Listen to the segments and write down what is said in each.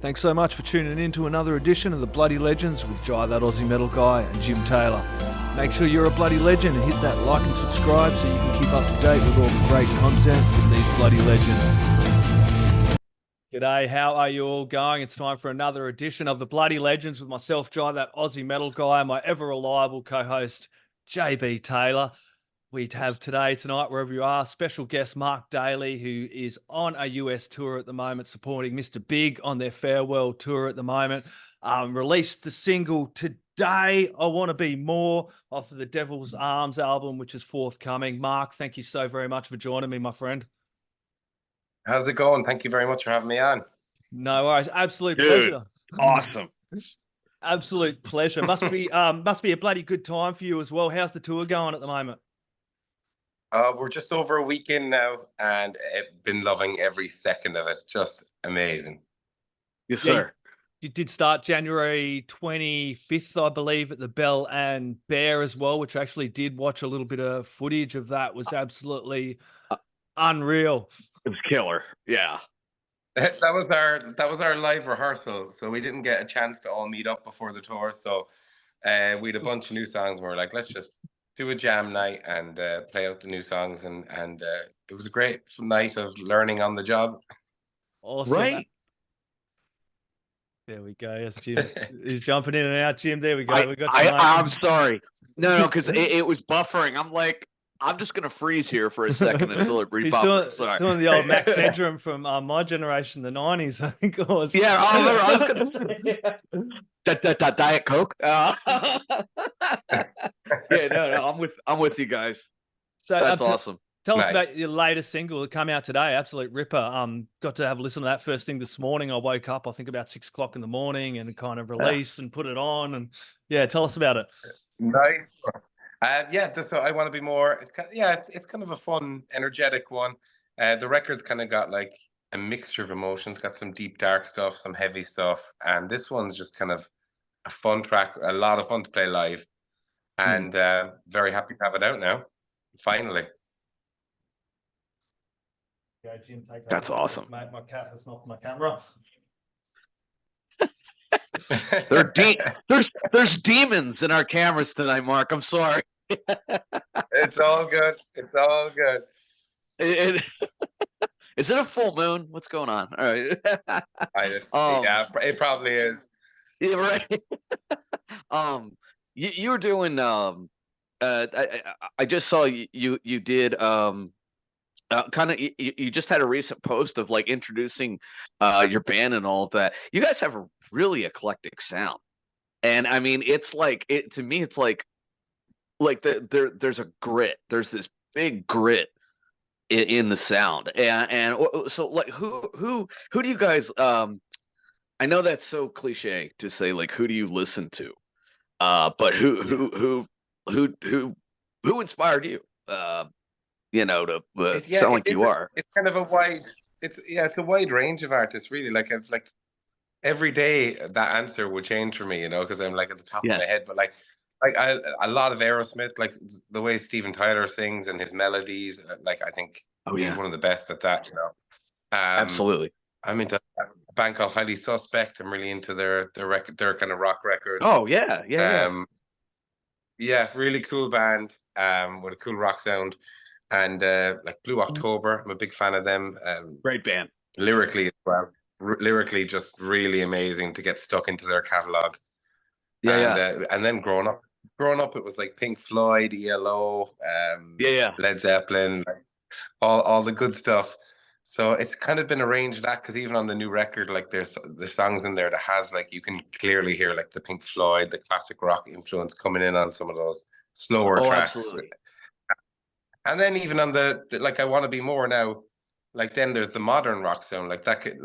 Thanks so much for tuning in to another edition of the Bloody Legends with Jai That Aussie Metal Guy and Jim Taylor. Make sure you're a bloody legend and hit that like and subscribe so you can keep up to date with all the great content from these bloody legends. G'day, how are you all going? It's time for another edition of the Bloody Legends with myself, Jai That Aussie Metal Guy, and my ever-reliable co-host, JB Taylor. We have tonight, wherever you are, special guest Mark Daly, who is on a US tour at the moment, supporting Mr. Big on their farewell tour at the moment. Released the single today, I Want to Be More, off of the Devil's Arms album, which is forthcoming. Mark, thank you so very much for joining me, my friend. How's it going? Thank you very much for having me on. No worries. Absolute pleasure. Awesome. Absolute pleasure. Must be a bloody good time for you as well. How's the tour going at the moment? We're just over a week in now, and I've been loving every second of it. Just amazing. Yes, sir. You did start January 25th, I believe, at the Bell and Bear as well, which I actually did watch a little bit of footage of. That was absolutely unreal. It was killer. Yeah. That was our live rehearsal, so we didn't get a chance to all meet up before the tour. So we had a bunch of new songs, and we were like, let's just do a jam night and play out the new songs, and it was a great night of learning on the job. Awesome. Right. There we go. Yes, Jim. He's jumping in and out. Jim, there we go. I'm sorry. No, because it was buffering. I'm like, I'm just gonna freeze here for a second until it rebuffers. He's doing the old Max Edrum from my generation, the 90s, I think it was. Yeah, I was gonna say that Diet Coke. Yeah, no, I'm with you guys. So that's awesome. Tell us about your latest single that came out today. Absolute ripper. Got to have a listen to that first thing this morning. I woke up, I think about 6 o'clock in the morning, and kind of released and put it on. And yeah, tell us about it. Nice. So I Want to Be More. It's kind of a fun, energetic one. The record's kind of got like a mixture of emotions. Got some deep, dark stuff, some heavy stuff, and this one's just kind of a fun track. A lot of fun to play live, and very happy to have it out now. Finally. Okay, Jim, take That's awesome. Mate, my cat has knocked my camera. There's demons in our cameras tonight, Mark. I'm sorry. It's all good. It's all good. Is it a full moon? What's going on? All right. Yeah, it probably is. Yeah, right. You were doing. I just saw you did. Kind of, you just had a recent post of like introducing your band and all of that. You guys have a really eclectic sound, and I mean, it's like to me, it's like there's a grit. There's this big grit in the sound, and so like who do you guys? I know that's so cliche to say like who do you listen to, but who inspired you? To sound like you are. It's kind of a wide. It's a wide range of artists, really. Like every day, that answer would change for me, because I'm like at the top of my head. But a lot of Aerosmith, like the way Steven Tyler sings and his melodies. Like I think he's one of the best at that. Absolutely. I'm into a band called Highly Suspect. I'm really into their record, their kind of rock records. Oh yeah. Yeah, really cool band. With a cool rock sound. And like Blue October, I'm a big fan of them. Great band. Lyrically as well. Lyrically, just really amazing to get stuck into their catalog. And then growing up, it was like Pink Floyd, ELO, Led Zeppelin, like, all the good stuff. So it's kind of been arranged that because even on the new record, like there's songs in there that has like you can clearly hear like the Pink Floyd, the classic rock influence coming in on some of those slower tracks. Absolutely. And then even on the like I Want to Be More now, like then there's the modern rock sound, like that could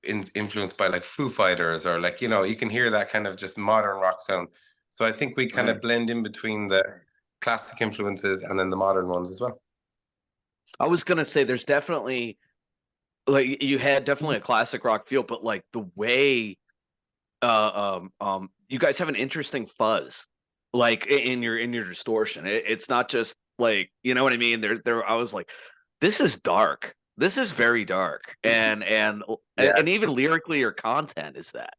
influenced by like Foo Fighters or like, you can hear that kind of just modern rock sound. So I think we kind of blend in between the classic influences and then the modern ones as well. I was gonna say there's definitely like you had definitely a classic rock feel, but like the way you guys have an interesting fuzz like in your distortion. It's not just like, you know what I mean? There I was like, this is dark. This is very dark, and even lyrically, your content is that.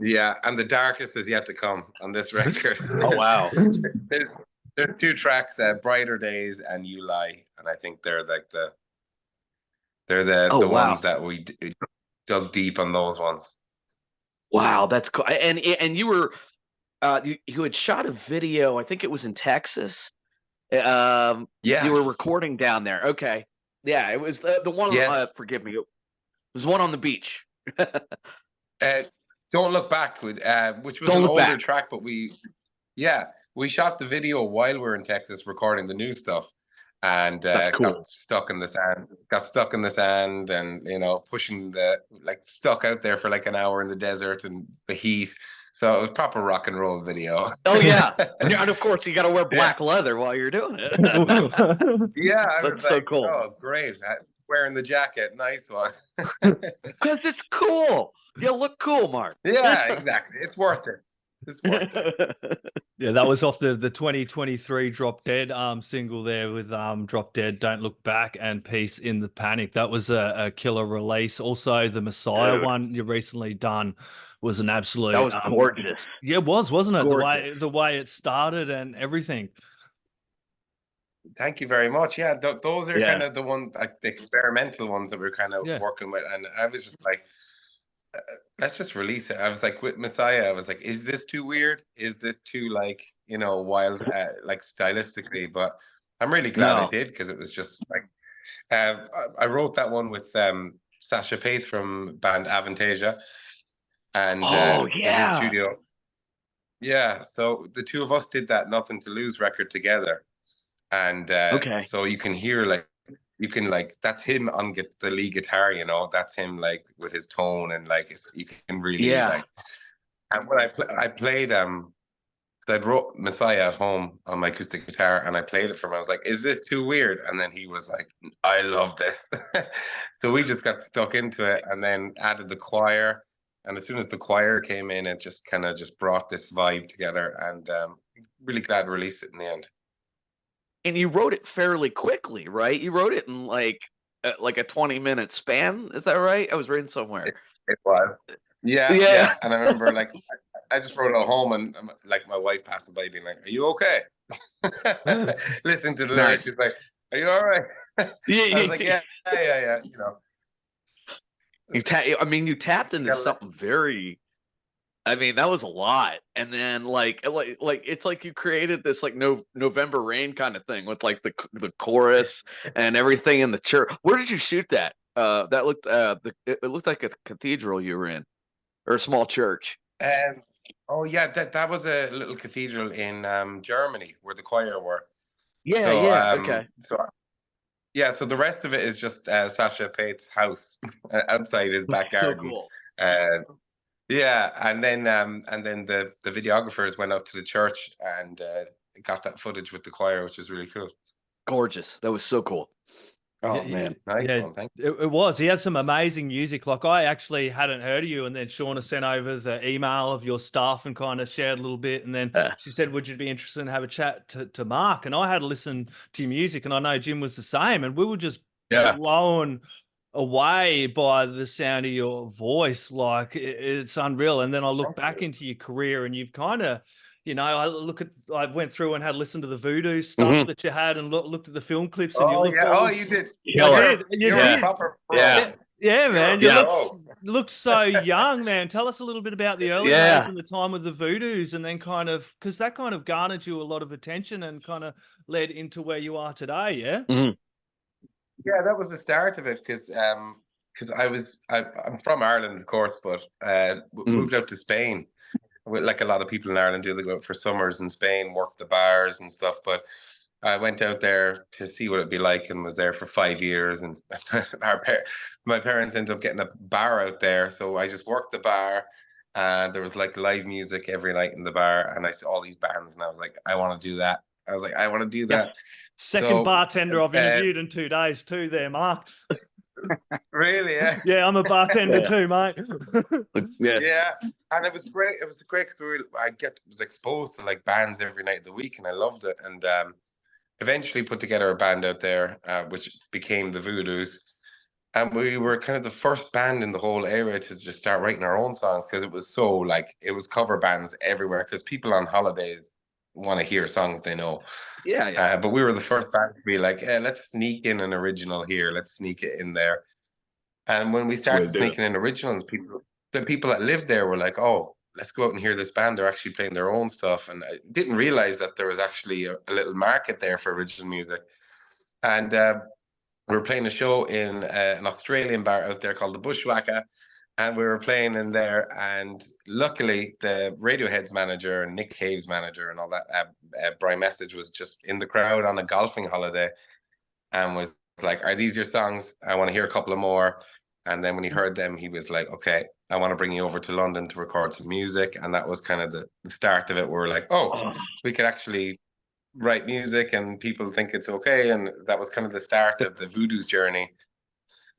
Yeah, and the darkest is yet to come on this record. Oh wow! There's 2 tracks, "Brighter Days" and "You Lie," and I think they're like the ones that we dug deep on those ones. Wow, that's cool. And you were you had shot a video. I think it was in Texas. Yeah, you were recording down there. Okay, yeah, it was the one. Yes. Forgive me, it was one on the beach. Don't Look Back, which was an older track, but we shot the video while we were in Texas recording the new stuff, and got stuck in the sand, and pushing stuck out there for like an hour in the desert and the heat. So it was proper rock and roll video. Oh yeah, and of course you got to wear black leather while you're doing it. Yeah, that's so cool. Oh, great! Wearing the jacket, nice one. Because it's cool. You look cool, Mark. Yeah, exactly. It's worth it. It's worth it. Yeah, that was off the 2023 Drop Dead single there with Drop Dead, Don't Look Back, and Peace in the Panic. That was a killer release. Also, the Messiah one you recently done was an absolute. That was gorgeous. Yeah, it was, wasn't it? The way it started and everything. Thank you very much. Yeah, those are kind of the ones, like the experimental ones that we're kind of working with, and I was just like, let's just release it. I was like, with Messiah, I was like, is this too weird? Is this too wild, like stylistically? But I'm really glad I did, because it was just like, I wrote that one with Sasha Paith from band Avantasia, and in his studio. Yeah, so the 2 of us did that Nothing to Lose record together. And so you can hear that's him on the lead guitar, that's him with his tone, and you can really and when I played I wrote Messiah at home on my acoustic guitar, and I played it for him. I was like, is this too weird? And then he was like, I love this. So we just got stuck into it, and then added the choir, and as soon as the choir came in, it just kind of brought this vibe together, and really glad to release it in the end. And you wrote it fairly quickly, right? You wrote it in like a 20-minute span. Is that right? I was reading somewhere. It was. Yeah. And I remember I just wrote it at home, and my wife passing by being like, "Are you okay?" Listening to the lyrics, she's like, "Are you all right?" I was like, yeah. You tapped into something very. That was a lot, and then it's like you created this November Rain kind of thing with the chorus and everything in the church. Where did you shoot that? That looked it looked like a cathedral you were in, or a small church. Oh yeah, that was a little cathedral in Germany where the choir were. Okay. So the rest of it is just Sasha Paith's house outside his back garden. So cool. Yeah, and then the videographers went out to the church and got that footage with the choir, which was really cool. Gorgeous. That was so cool. Oh man, nice one. Thank you. It was. He has some amazing music. I actually hadn't heard of you, and then Shauna sent over the email of your stuff and kind of shared a little bit, and then she said, "Would you be interested in have a chat to Mark?" And I had to listen to your music, and I know Jim was the same, and we were just blown away by the sound of your voice. It's unreal. And then I look back into your career, and you've kind of, I went through and had listened to the Voodoo stuff that you had, and looked at the film clips, and you did. You did. Proper yeah, man. You looked so young, man. Tell us a little bit about the early days and the time with the Voodoos, and then because that kind of garnered you a lot of attention and kind of led into where you are today. Yeah. Mm-hmm. Yeah, that was the start of it, because I'm from Ireland, of course, but moved out to Spain. Like a lot of people in Ireland do, they go out for summers in Spain, work the bars and stuff. But I went out there to see what it'd be like, and was there for 5 years. And my parents ended up getting a bar out there, so I just worked the bar. There was live music every night in the bar, and I saw all these bands, and I was like, I want to do that. I was like, I want to do that. Second bartender I've interviewed in 2 days too there, Mark. Really? Yeah. Yeah, I'm a bartender too, mate. Yeah, and it was great. It was great because was exposed to bands every night of the week, and I loved it. And eventually put together a band out there, which became the Voodoos. And we were kind of the first band in the whole area to just start writing our own songs, because it was so like, it was cover bands everywhere, because people on holidays want to hear songs they know. Yeah. But we were the first band to be like, let's sneak in an original here. Let's sneak it in there. And when we started sneaking in originals, the people that lived there were like, oh, let's go out and hear this band. They're actually playing their own stuff. And I didn't realize that there was actually a little market there for original music. And we were playing a show in an Australian bar out there called the Bushwhacker. And we were playing in there. And luckily, the Radiohead's manager, Nick Cave's manager, and all that, Brian Message, was just in the crowd on a golfing holiday and was like, are these your songs? I want to hear a couple of more. And then when he heard them, he was like, okay, I want to bring you over to London to record some music. And that was kind of the start of it. We're like, oh, we could actually write music and people think it's okay. And that was kind of the start of the Voodoo's journey.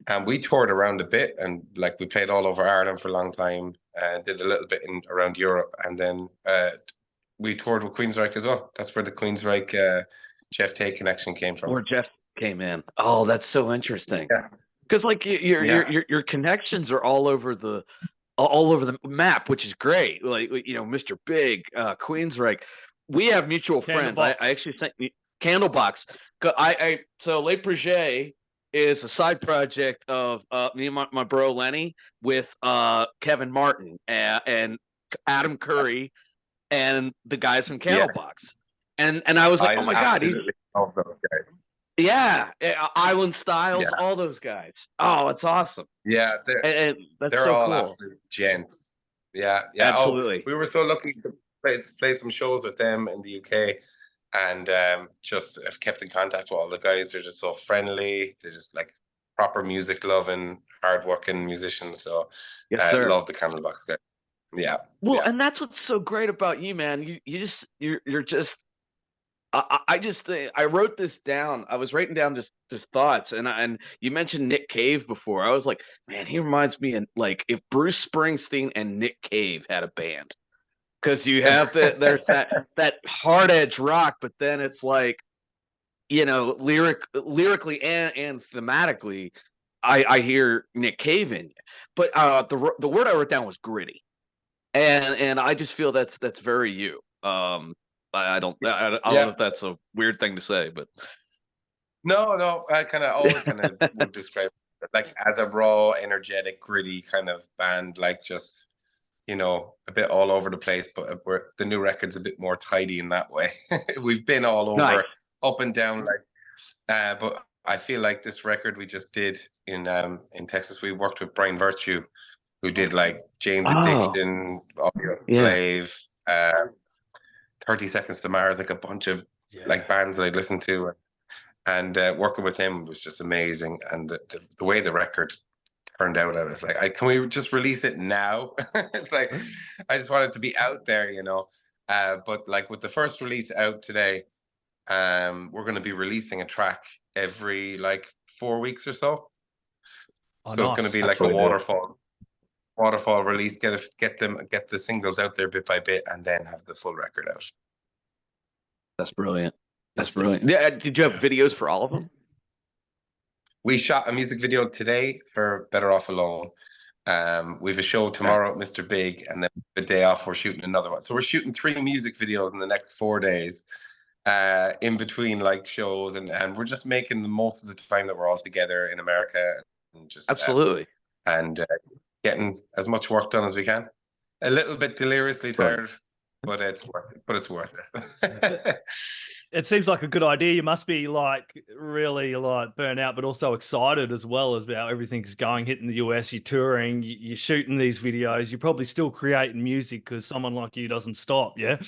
And we toured around a bit, and like we played all over Ireland for a long time, and did a little bit around Europe. And then we toured with Queensryche as well. That's where the Queensryche Jeff Tate connection came from. Where Jeff came in. Oh, that's so interesting. Yeah. Because like your connections are all over the map, which is great. Like, you know, Mr. Big, Queensryche. We have mutual friends. I actually sent you Candlebox. So Le Projet is a side project of me and my bro Lenny with Kevin Martin and Adam Curry and the guys from Candlebox. Yeah. And I was like, oh my God. Love those guys. Yeah, Island Styles, all those guys. Oh, it's awesome. Yeah, that's they're so all cool. Absolute gents. Yeah, Absolutely. Oh, we were so lucky to play some shows with them in the UK, and just have kept in contact with all the guys. They're just so friendly. They're just like proper music loving, hard-working musicians. So I love the Candlebox guys. Yeah. Well, and that's what's so great about you, man. You're just. I just think I wrote this down. I was writing down just thoughts, and you mentioned Nick Cave before. I was like, man, he reminds me of like if Bruce Springsteen and Nick Cave had a band, because you have there's that hard edge rock, but then it's like, you know, lyrically and thematically, I hear Nick Cave in you. But the word I wrote down was gritty, and I just feel that's very you. I don't know if that's a weird thing to say, but no, I kind of always would describe it like as a raw, energetic, gritty kind of band, like just, you know, a bit all over the place. But the new record's a bit more tidy in that way. We've been all over, up and down, like. But I feel like this record we just did in Texas, we worked with Brian Virtue, who did like Jane's Addiction, Audioslave, 30 Seconds to Mars, like a bunch of like bands that I listened to, and working with him was just amazing. And the way the record turned out, I was like, can we just release it now? It's like I just wanted to be out there, you know. But like with the first release out today, we're going to be releasing a track every like 4 weeks or so. So it's going to be like a waterfall release, get the singles out there bit by bit, and then have the full record out. That's brilliant. Yeah, did you have videos for all of them? We shot a music video today for Better Off Alone. We have a show tomorrow at Mr. Big, and then the day off we're shooting another one. So we're shooting 3 music videos in the next 4 days, in between like shows, and we're just making the most of the time that we're all together in America, and just absolutely getting as much work done as we can. A little bit deliriously tired, but it's worth it. It seems like a good idea. You must be like really like burnt out, but also excited as well as how everything's going, hitting the US, you're touring, you're shooting these videos, you're probably still creating music because someone like you doesn't stop. Yeah.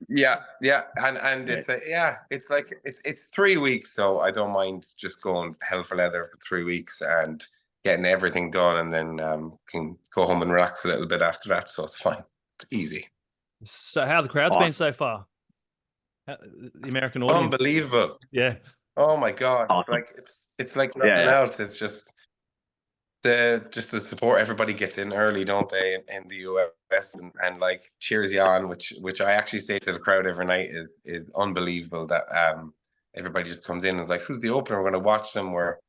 Yeah. And it's like, it's 3 weeks. So I don't mind just going hell for leather for 3 weeks and getting everything done, and then can go home and relax a little bit after that. So it's fine. It's easy. So how the crowd's been so far? The American audience? Unbelievable. Yeah. Oh my God. Awesome. Like it's like nothing else. It's just just the support. Everybody gets in early, don't they, in the US, and like cheers you on, which I actually say to the crowd every night is unbelievable. That everybody just comes in and is like, who's the opener? We're going to watch them. Where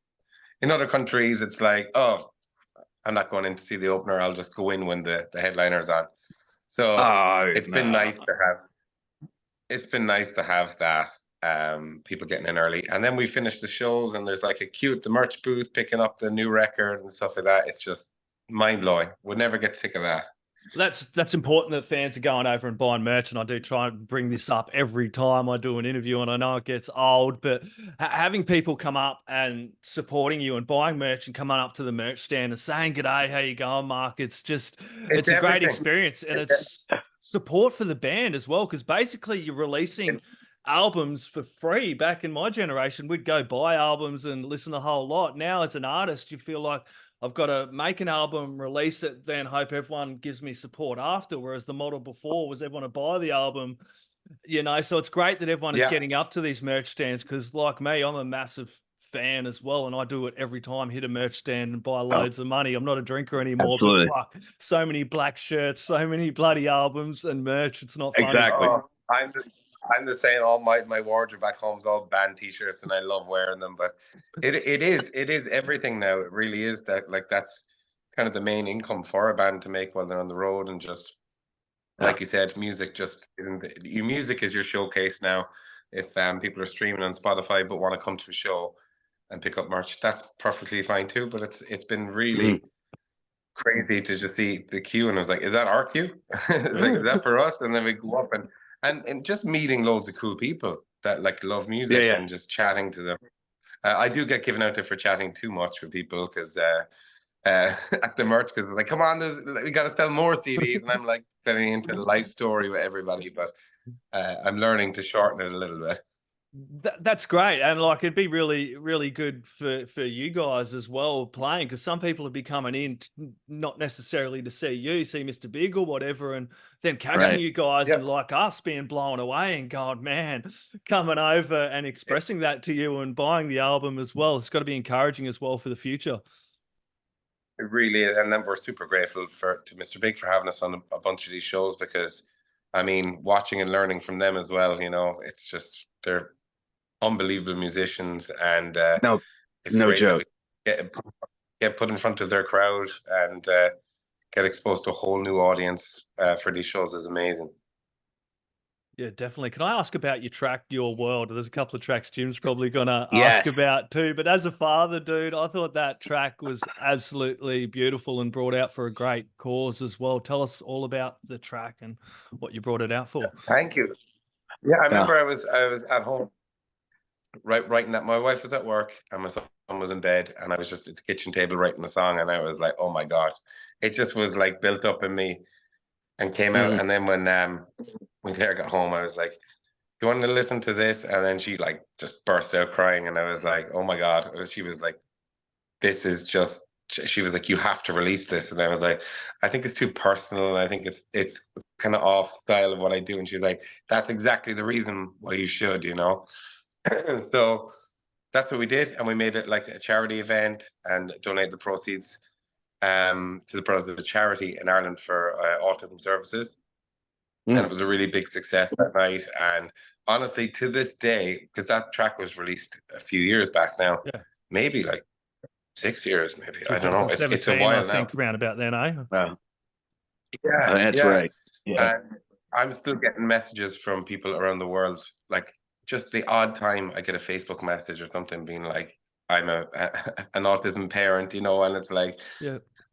in other countries it's like, oh, I'm not going in to see the opener, I'll just go in when the headliner's on. So it's been nice to have that. People getting in early, and then we finish the shows and there's like a queue at the merch booth picking up the new record and stuff like that. It's just mind-blowing. We'll never get sick of that. That's important that fans are going over and buying merch, and I do try and bring this up every time I do an interview, and I know it gets old, but having people come up and supporting you and buying merch and coming up to the merch stand and saying, "G'day, how you going, Mark?" It's a great experience, and it's support for the band as well, because basically you're releasing albums for free. Back in my generation, we'd go buy albums and listen to a whole lot. Now as an artist, you feel like I've got to make an album, release it, then hope everyone gives me support after. Whereas the model before was everyone to buy the album, So it's great that everyone is getting up to these merch stands, because like me, I'm a massive fan as well, and I do it every time. Hit a merch stand and buy loads of money. I'm not a drinker anymore, but fuck, so many black shirts, so many bloody albums and merch. It's not funny. Exactly. I'm the same. All my wardrobe back home is all band t-shirts, and I love wearing them. But it is everything now. It really is that. Like, that's kind of the main income for a band to make while they're on the road, and just like you said, music your music is your showcase now. If people are streaming on Spotify but want to come to a show and pick up merch, that's perfectly fine too. But it's been really crazy to just see the queue, and I was like, is that our queue? Like, is that for us? And then we go up and just meeting loads of cool people that like love music and just chatting to them. I do get given out there for chatting too much with people, because at the merch, because it's like, come on, we got to sell more CDs, and I'm like getting into the life story with everybody, but I'm learning to shorten it a little bit. That's great, and like it'd be really, really good for you guys as well playing, because some people would be coming in not necessarily to see you, see Mr. Big or whatever, and then catching you guys and like us being blown away and going, man, coming over and expressing that to you and buying the album as well. It's got to be encouraging as well for the future. It really is, and then we're super grateful to Mr. Big for having us on a bunch of these shows, because I mean, watching and learning from them as well. It's just they're unbelievable musicians, and it's no great joke. Get put in front of their crowd and get exposed to a whole new audience for these shows is amazing. Yeah, definitely. Can I ask about your track, Your World? There's a couple of tracks Jim's probably going to ask about too, but as a father, dude, I thought that track was absolutely beautiful and brought out for a great cause as well. Tell us all about the track and what you brought it out for. Thank you. Yeah, I remember I was at home writing that. My wife was at work and my son was in bed, and I was just at the kitchen table writing the song, and I was like, oh my God. It just was like built up in me and came out. And then when Claire got home, I was like, you want to listen to this? And then she like just burst out crying, and I was like, oh my God. She was like, this is just, she was like, you have to release this. And I was like, I think it's too personal, and I think it's kind of off style of what I do. And she was like, that's exactly the reason why you should, So that's what we did, and we made it like a charity event and donated the proceeds to the Brothers of the Charity in Ireland for autism services. And it was a really big success that night. And honestly, to this day, because that track was released a few years back now, maybe like 6 years, maybe, I don't know. It's a while now. I think around about then, eh? Yeah, that's right. Yeah. And I'm still getting messages from people around the world, like just the odd time I get a Facebook message or something being like, I'm an autism parent, and it's like,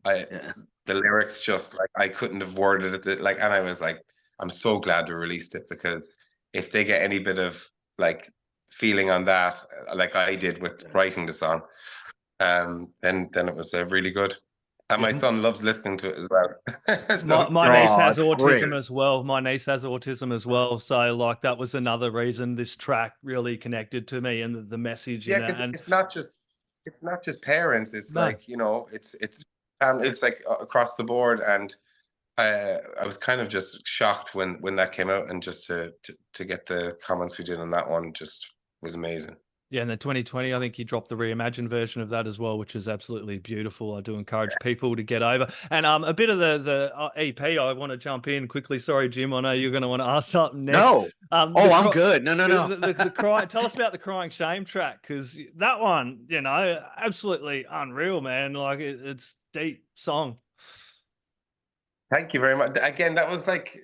the lyrics just like, I couldn't have worded it like, and I was like, I'm so glad we released it, because if they get any bit of like feeling on that, like I did with writing the song, then it was really good. And my son loves listening to it as well. So my niece has autism as well. My niece has autism as well. So like that was another reason this track really connected to me, and the message in that. And it's not just parents. It's like, it's like across the board. And I was kind of just shocked when that came out, and just to get the comments we did on that one just was amazing. Yeah, and then 2020, I think you dropped the reimagined version of that as well, which is absolutely beautiful. I do encourage people to get over. And a bit of the EP, I want to jump in quickly. Sorry, Jim, I know you're going to want to ask something next. No. I'm good. No. The cry. Tell us about the Crying Shame track, because that one, you know, absolutely unreal, man. Like it's deep song. Thank you very much. Again, that was like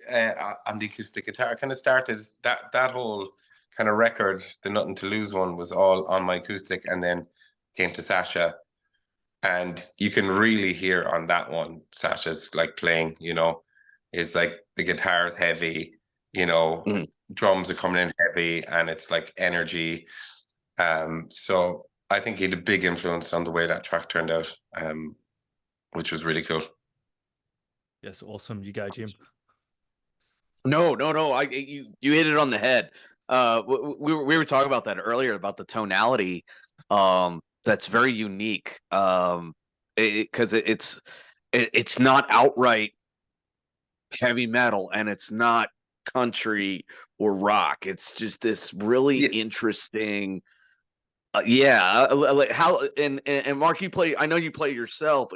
on the acoustic guitar. I kind of started that whole kind of record, the Nothing to Lose one, was all on my acoustic, and then came to Sasha, and you can really hear on that one Sasha's like playing, you know, is like the guitar's heavy, you know, drums are coming in heavy, and it's like energy. So I think he had a big influence on the way that track turned out, which was really cool. Yes, awesome. You go, Jim. No. You hit it on the head. We were talking about that earlier, about the tonality that's very unique, because it's not outright heavy metal, and it's not country or rock. It's just this really interesting like how, and Mark, you play, I know you play yourself,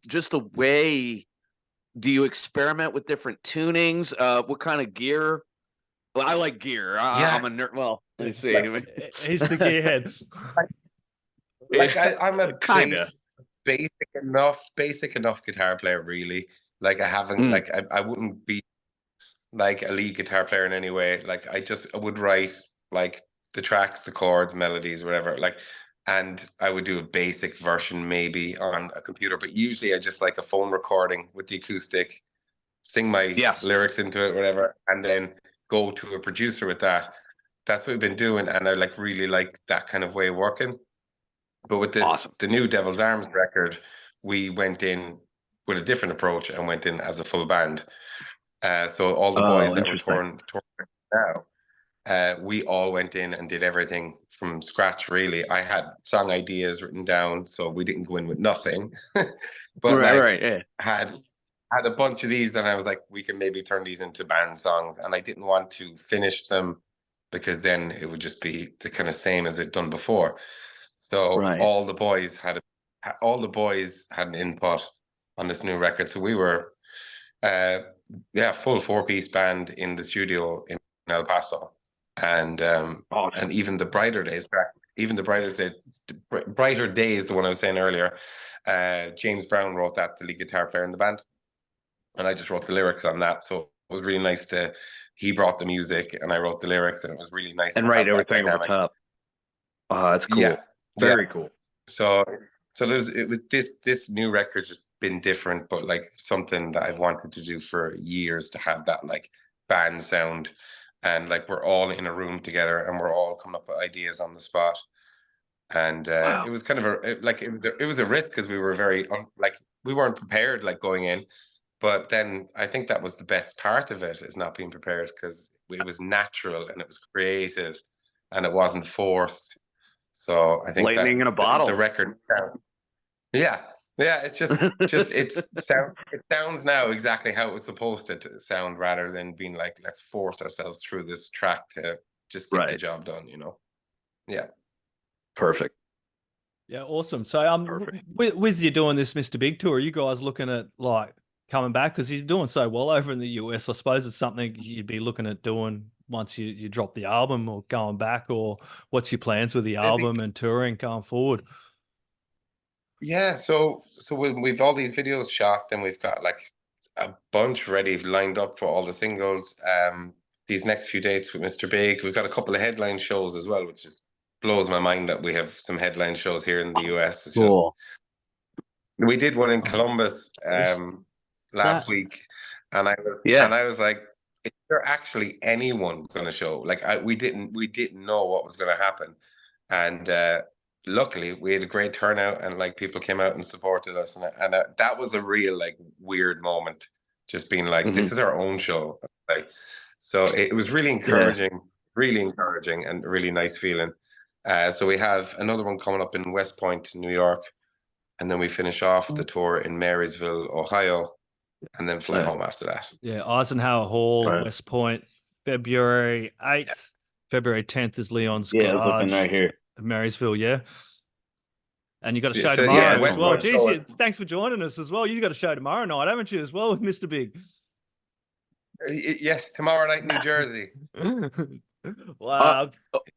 just the way. Do you experiment with different tunings? What kind of gear? Well, I like gear. I'm a nerd. Well, let me see. He's the gearhead. Like I'm a kind of basic enough guitar player, really. Like I haven't like I wouldn't be like a lead guitar player in any way. Like I would write like the tracks, the chords, melodies, whatever. Like, and I would do a basic version maybe on a computer, but usually I just like a phone recording with the acoustic, sing my lyrics into it, whatever, and then go to a producer with that. That's what we've been doing, and I like really like that kind of way of working. But with this, the new Devil's Arms record, we went in with a different approach and went in as a full band. So all the boys that were touring now, we all went in and did everything from scratch, really. I had song ideas written down, so we didn't go in with nothing. But had a bunch of these, and I was like, we can maybe turn these into band songs. And I didn't want to finish them because then it would just be the kind of same as it done before. So all the boys had an input on this new record. So we were full 4-piece band in the studio in El Paso. And and even the Brighter Days track, Brighter Days, the one I was saying earlier, James Brown wrote that, the lead guitar player in the band, and I just wrote the lyrics on that. So it was really nice he brought the music and I wrote the lyrics, and it was really nice and write everything over top. Oh, that's cool. Very cool. So this new record's just been different, but like something that I've wanted to do for years, to have that like band sound. And like we're all in a room together, and we're all coming up with ideas on the spot. And it was kind of it was a risk, because we were we weren't prepared like going in. But then I think that was the best part of it, is not being prepared, because it was natural and it was creative and it wasn't forced. So I think lightning in a bottle. The record sound. Yeah, it's just it sounds now exactly how it was supposed to sound, rather than being like, let's force ourselves through this track to just get the job done, you know. Yeah. Perfect. Yeah, awesome. So with you doing this Mr. Big tour, are you guys looking at like coming back, because you're doing so well over in the US? I suppose it's something you'd be looking at doing once you drop the album, or going back, or what's your plans with the album and touring going forward? Yeah, so we've all these videos shot, and we've got like a bunch ready lined up for all the singles. These next few dates with Mr. Big, we've got a couple of headline shows as well, which just blows my mind that we have some headline shows here in the US. It's cool. We did one in Columbus last week, and I was like, is there actually anyone going to show? Like we didn't know what was going to happen, and luckily we had a great turnout, and like people came out and supported us, and that was a real like weird moment, just being like, this is our own show. Like, so it was really encouraging, and a really nice feeling. So we have another one coming up in West Point, New York, and then we finish off the tour in Marysville, Ohio, and then fly home after that. Yeah, Eisenhower Hall, West Point, February 8th. February 10th is Leon's Garage. Looking right here. Marysville, yeah. And you got a show tomorrow as well. Geez, thanks for joining us as well. You got a show tomorrow night, haven't you, as well, with Mr. Big? Yes, tomorrow night in New Jersey. Wow.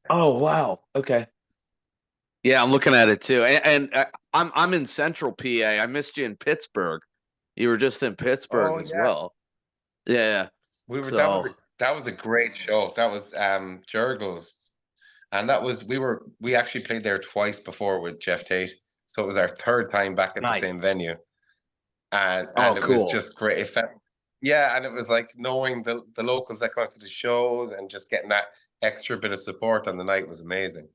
Oh, wow. Okay. Yeah, I'm looking at it too. And I'm in Central PA. I missed you in Pittsburgh. You were just in Pittsburgh as well. Yeah. We were that was a great show. That was Jurgles. And that was we actually played there twice before with Jeff Tate. So it was our third time back at the same venue. And it was just great. It felt, and it was like knowing the locals that come out to the shows and just getting that extra bit of support on the night was amazing.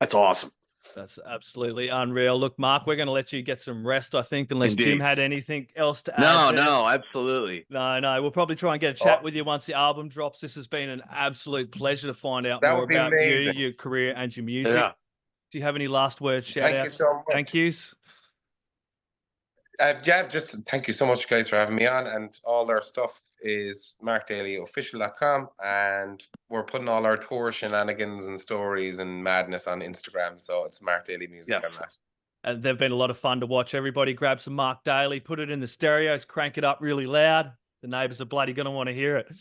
That's awesome. That's absolutely unreal. Look, Mark, we're going to let you get some rest, I think, unless Jim had anything else to add. No, absolutely. No. We'll probably try and get a chat with you once the album drops. This has been an absolute pleasure to find out more about you, your career, and your music. Yeah. Do you have any last words, shout-outs? Thank you so much. Thank yous. Just thank you so much, guys, for having me on. And all our stuff is markdalyofficial.com, and we're putting all our tour shenanigans and stories and madness on Instagram. So it's Mark Daly Music on that. And they've been a lot of fun to watch. Everybody grab some Mark Daly, put it in the stereos, crank it up really loud. The neighbours are bloody going to want to hear it.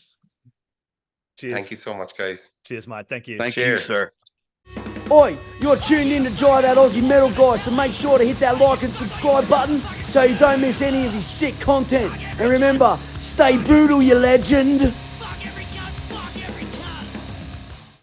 Cheers. Thank you so much, guys. Cheers, mate. Thank you. Thank you, sir. Oi, you're tuned in to Jai That Aussie Metal Guy, so make sure to hit that like and subscribe button so you don't miss any of his sick content. And remember, stay brutal, you legend.